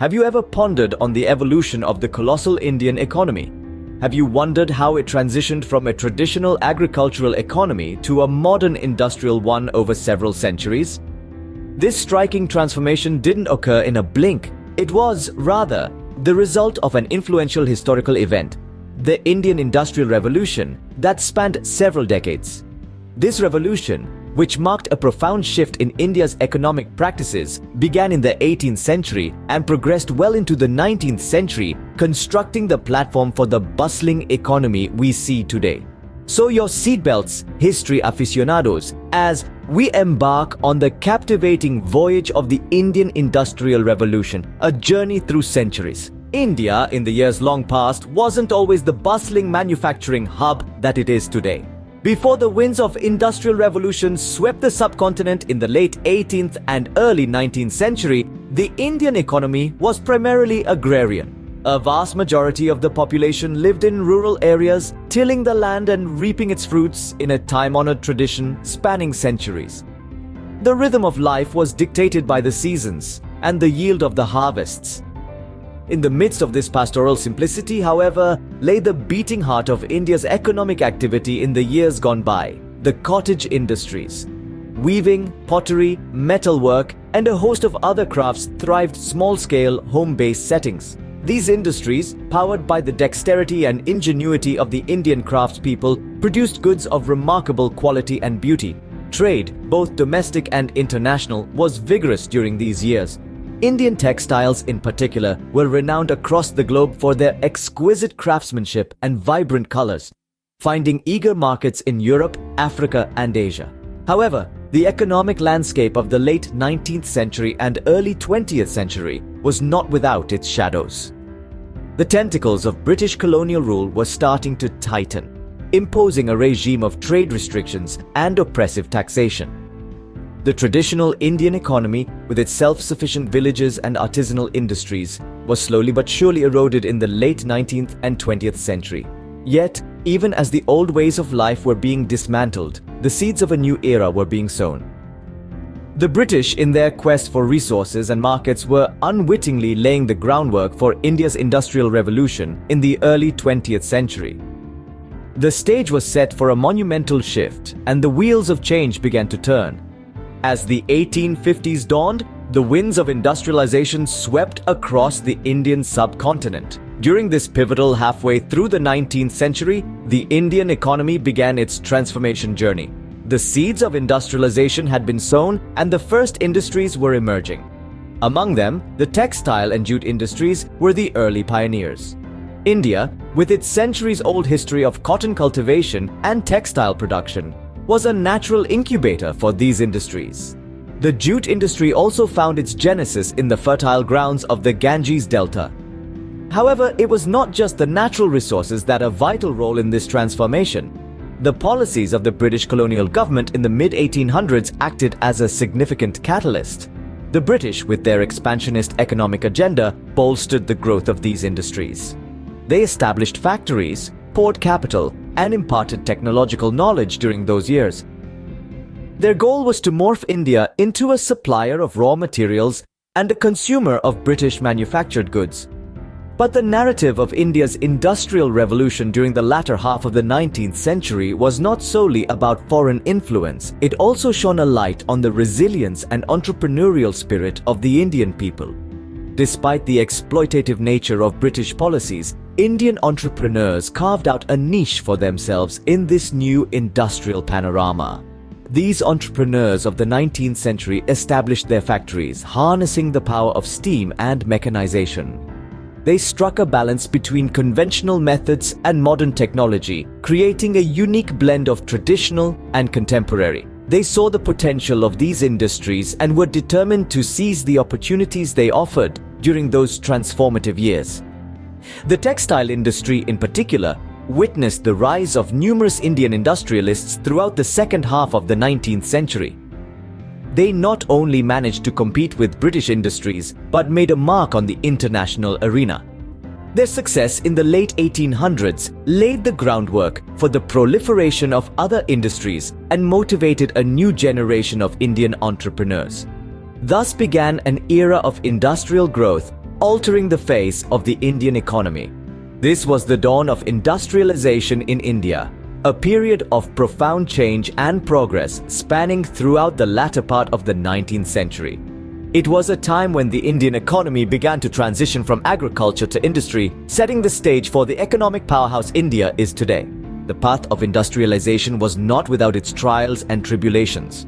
Have you ever pondered on the evolution of the colossal Indian economy? Have you wondered how it transitioned from a traditional agricultural economy to a modern industrial one over several centuries? This striking transformation didn't occur in a blink. It was, rather, the result of an influential historical event, the Indian Industrial Revolution, that spanned several decades. This revolution, which marked a profound shift in India's economic practices, began in the 18th century and progressed well into the 19th century, constructing the platform for the bustling economy we see today. So your seatbelts, history aficionados, as we embark on the captivating voyage of the Indian Industrial Revolution, a journey through centuries. India, in the years long past, wasn't always the bustling manufacturing hub that it is today. Before the winds of industrial revolution swept the subcontinent in the late 18th and early 19th century, the Indian economy was primarily agrarian. A vast majority of the population lived in rural areas, tilling the land and reaping its fruits in a time-honored tradition spanning centuries. The rhythm of life was dictated by the seasons and the yield of the harvests. In the midst of this pastoral simplicity, however, lay the beating heart of India's economic activity in the years gone by, the cottage industries. Weaving, pottery, metalwork, and a host of other crafts thrived small-scale, home-based settings. These industries, powered by the dexterity and ingenuity of the Indian craftspeople, produced goods of remarkable quality and beauty. Trade, both domestic and international, was vigorous during these years. Indian textiles in particular were renowned across the globe for their exquisite craftsmanship and vibrant colors, finding eager markets in Europe, Africa, and Asia. However, the economic landscape of the late 19th century and early 20th century was not without its shadows. The tentacles of British colonial rule were starting to tighten, imposing a regime of trade restrictions and oppressive taxation. The traditional Indian economy, with its self-sufficient villages and artisanal industries, was slowly but surely eroded in the late 19th and 20th century. Yet, even as the old ways of life were being dismantled, the seeds of a new era were being sown. The British, in their quest for resources and markets, were unwittingly laying the groundwork for India's Industrial Revolution in the early 20th century. The stage was set for a monumental shift, and the wheels of change began to turn. As the 1850s dawned, the winds of industrialization swept across the Indian subcontinent. During this pivotal halfway through the 19th century, the Indian economy began its transformation journey. The seeds of industrialization had been sown and the first industries were emerging. Among them, the textile and jute industries were the early pioneers. India, with its centuries-old history of cotton cultivation and textile production, was a natural incubator for these industries. The jute industry also found its genesis in the fertile grounds of the Ganges Delta. However, it was not just the natural resources that had a vital role in this transformation. The policies of the British colonial government in the mid-1800s acted as a significant catalyst. The British, with their expansionist economic agenda, bolstered the growth of these industries. They established factories, poured capital, and imparted technological knowledge during those years. Their goal was to morph India into a supplier of raw materials and a consumer of British manufactured goods. But the narrative of India's industrial revolution during the latter half of the 19th century was not solely about foreign influence. It also shone a light on the resilience and entrepreneurial spirit of the Indian people. Despite the exploitative nature of British policies, Indian entrepreneurs carved out a niche for themselves in this new industrial panorama. These entrepreneurs of the 19th century established their factories, harnessing the power of steam and mechanization. They struck a balance between conventional methods and modern technology, creating a unique blend of traditional and contemporary. They saw the potential of these industries and were determined to seize the opportunities they offered during those transformative years. The textile industry in particular witnessed the rise of numerous Indian industrialists throughout the second half of the 19th century. They not only managed to compete with British industries, but made a mark on the international arena. Their success in the late 1800s laid the groundwork for the proliferation of other industries and motivated a new generation of Indian entrepreneurs. Thus began an era of industrial growth altering the face of the Indian economy. This was the dawn of industrialization in India, a period of profound change and progress spanning throughout the latter part of the 19th century. It was a time when the Indian economy began to transition from agriculture to industry, setting the stage for the economic powerhouse India is today. The path of industrialization was not without its trials and tribulations.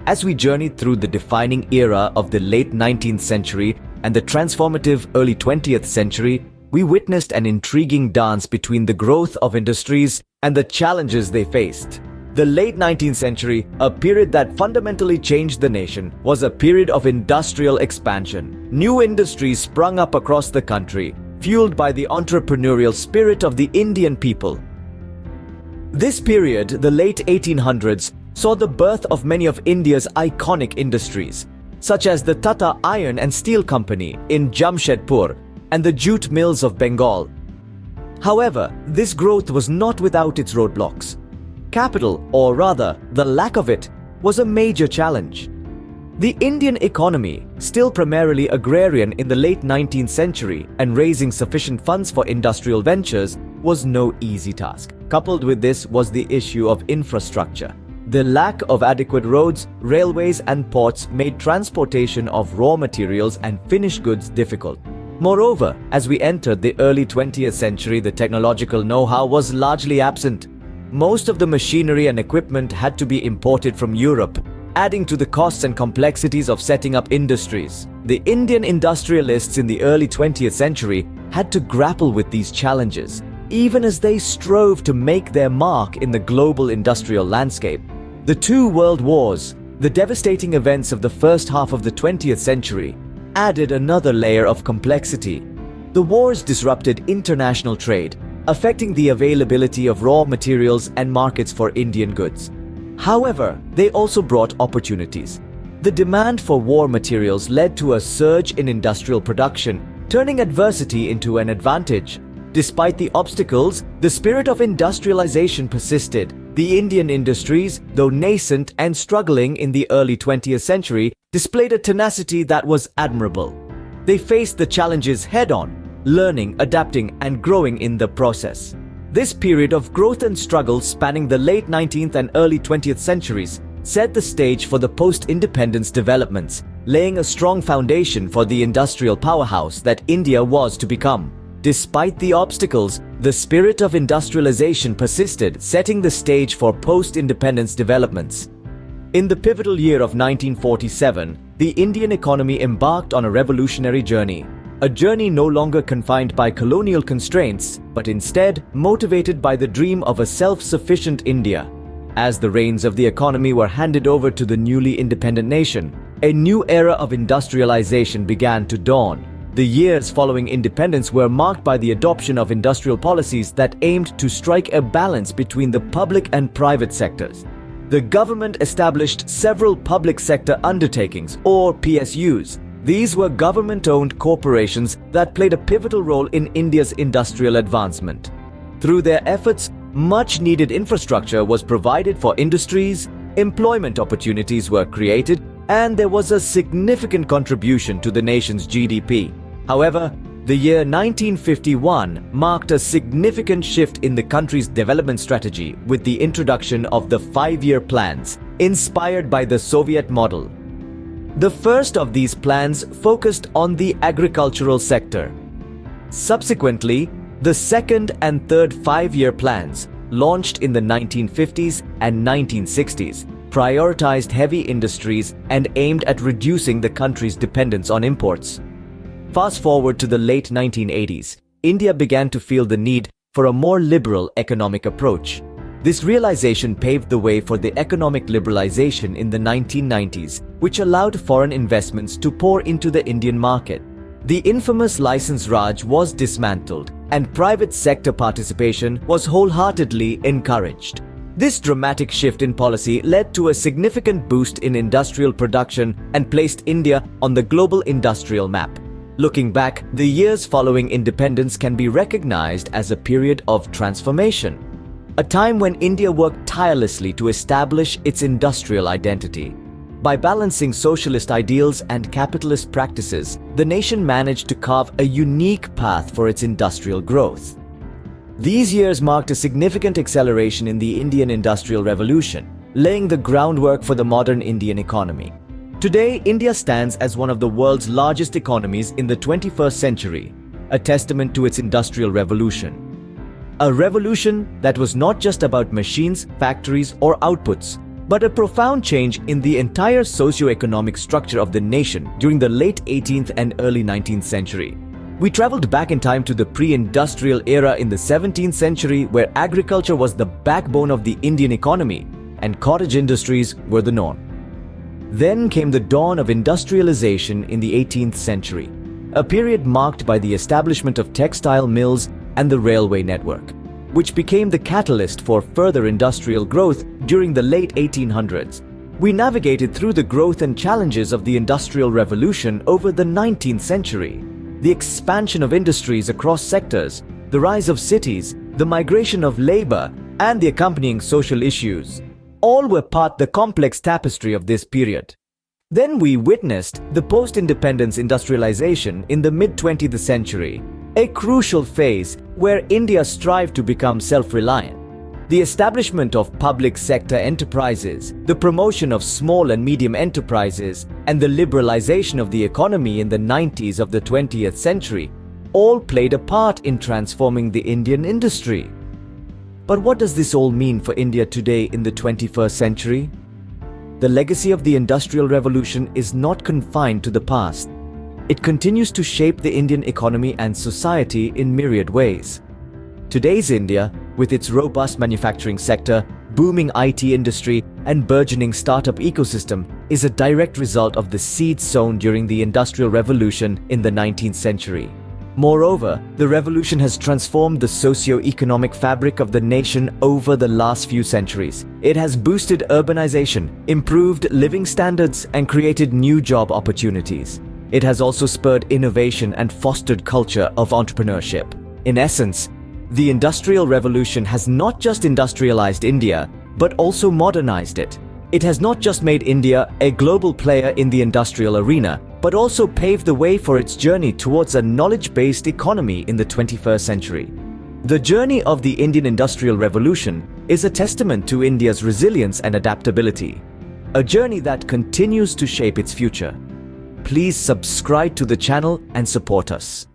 As we journeyed through the defining era of the late 19th century and the transformative early 20th century, we witnessed an intriguing dance between the growth of industries and the challenges they faced. The late 19th century, a period that fundamentally changed the nation, was a period of industrial expansion. New industries sprung up across the country, fueled by the entrepreneurial spirit of the Indian people. This period, the late 1800s, saw the birth of many of India's iconic industries, such as the Tata Iron and Steel Company in Jamshedpur and the jute mills of Bengal. However, this growth was not without its roadblocks. Capital, or rather, the lack of it, was a major challenge. The Indian economy, still primarily agrarian in the late 19th century and raising sufficient funds for industrial ventures, was no easy task. Coupled with this was the issue of infrastructure. The lack of adequate roads, railways and ports made transportation of raw materials and finished goods difficult. Moreover, as we entered the early 20th century, the technological know-how was largely absent. Most of the machinery and equipment had to be imported from Europe, adding to the costs and complexities of setting up industries. The Indian industrialists in the early 20th century had to grapple with these challenges, even as they strove to make their mark in the global industrial landscape. The two world wars, the devastating events of the first half of the 20th century, added another layer of complexity. The wars disrupted international trade, affecting the availability of raw materials and markets for Indian goods. However, they also brought opportunities. The demand for war materials led to a surge in industrial production, turning adversity into an advantage. Despite the obstacles, the spirit of industrialization persisted. The Indian industries, though nascent and struggling in the early 20th century, displayed a tenacity that was admirable. They faced the challenges head-on, learning, adapting, and growing in the process. This period of growth and struggle spanning the late 19th and early 20th centuries set the stage for the post-independence developments, laying a strong foundation for the industrial powerhouse that India was to become. Despite the obstacles, the spirit of industrialization persisted, setting the stage for post-independence developments. In the pivotal year of 1947, the Indian economy embarked on a revolutionary journey. A journey no longer confined by colonial constraints, but instead motivated by the dream of a self-sufficient India. As the reins of the economy were handed over to the newly independent nation, a new era of industrialization began to dawn. The years following independence were marked by the adoption of industrial policies that aimed to strike a balance between the public and private sectors. The government established several public sector undertakings, or PSUs. These were government-owned corporations that played a pivotal role in India's industrial advancement. Through their efforts, much-needed infrastructure was provided for industries, employment opportunities were created, and there was a significant contribution to the nation's GDP. However, the year 1951 marked a significant shift in the country's development strategy with the introduction of the 5-year plans, inspired by the Soviet model. The first of these plans focused on the agricultural sector. Subsequently, the second and third 5-year plans, launched in the 1950s and 1960s, prioritized heavy industries and aimed at reducing the country's dependence on imports. Fast forward to the late 1980s, India began to feel the need for a more liberal economic approach. This realization paved the way for the economic liberalization in the 1990s, which allowed foreign investments to pour into the Indian market. The infamous License Raj was dismantled, and private sector participation was wholeheartedly encouraged. This dramatic shift in policy led to a significant boost in industrial production and placed India on the global industrial map. Looking back, the years following independence can be recognized as a period of transformation, a time when India worked tirelessly to establish its industrial identity. By balancing socialist ideals and capitalist practices, the nation managed to carve a unique path for its industrial growth. These years marked a significant acceleration in the Indian Industrial Revolution, laying the groundwork for the modern Indian economy. Today, India stands as one of the world's largest economies in the 21st century, a testament to its industrial revolution. A revolution that was not just about machines, factories, or outputs, but a profound change in the entire socio-economic structure of the nation during the late 18th and early 19th century. We traveled back in time to the pre-industrial era in the 17th century, where agriculture was the backbone of the Indian economy and cottage industries were the norm. Then came the dawn of industrialization in the 18th century, a period marked by the establishment of textile mills and the railway network, which became the catalyst for further industrial growth during the late 1800s. We navigated through the growth and challenges of the Industrial Revolution over the 19th century. The expansion of industries across sectors, the rise of cities, the migration of labor, and the accompanying social issues all were part of the complex tapestry of this period. Then we witnessed the post-independence industrialization in the mid-20th century, a crucial phase where India strived to become self-reliant. The establishment of public sector enterprises, the promotion of small and medium enterprises, and the liberalization of the economy in the 90s of the 20th century all played a part in transforming the Indian industry. But what does this all mean for India today in the 21st century? The legacy of the Industrial Revolution is not confined to the past. It continues to shape the Indian economy and society in myriad ways. Today's India, with its robust manufacturing sector, booming IT industry, and burgeoning startup ecosystem, is a direct result of the seeds sown during the Industrial Revolution in the 19th century. Moreover, the revolution has transformed the socio-economic fabric of the nation over the last few centuries. It has boosted urbanization, improved living standards, and created new job opportunities. It has also spurred innovation and fostered culture of entrepreneurship. In essence, the Industrial Revolution has not just industrialized India, but also modernized it. It has not just made India a global player in the industrial arena, but also paved the way for its journey towards a knowledge-based economy in the 21st century. The journey of the Indian Industrial Revolution is a testament to India's resilience and adaptability, a journey that continues to shape its future. Please subscribe to the channel and support us.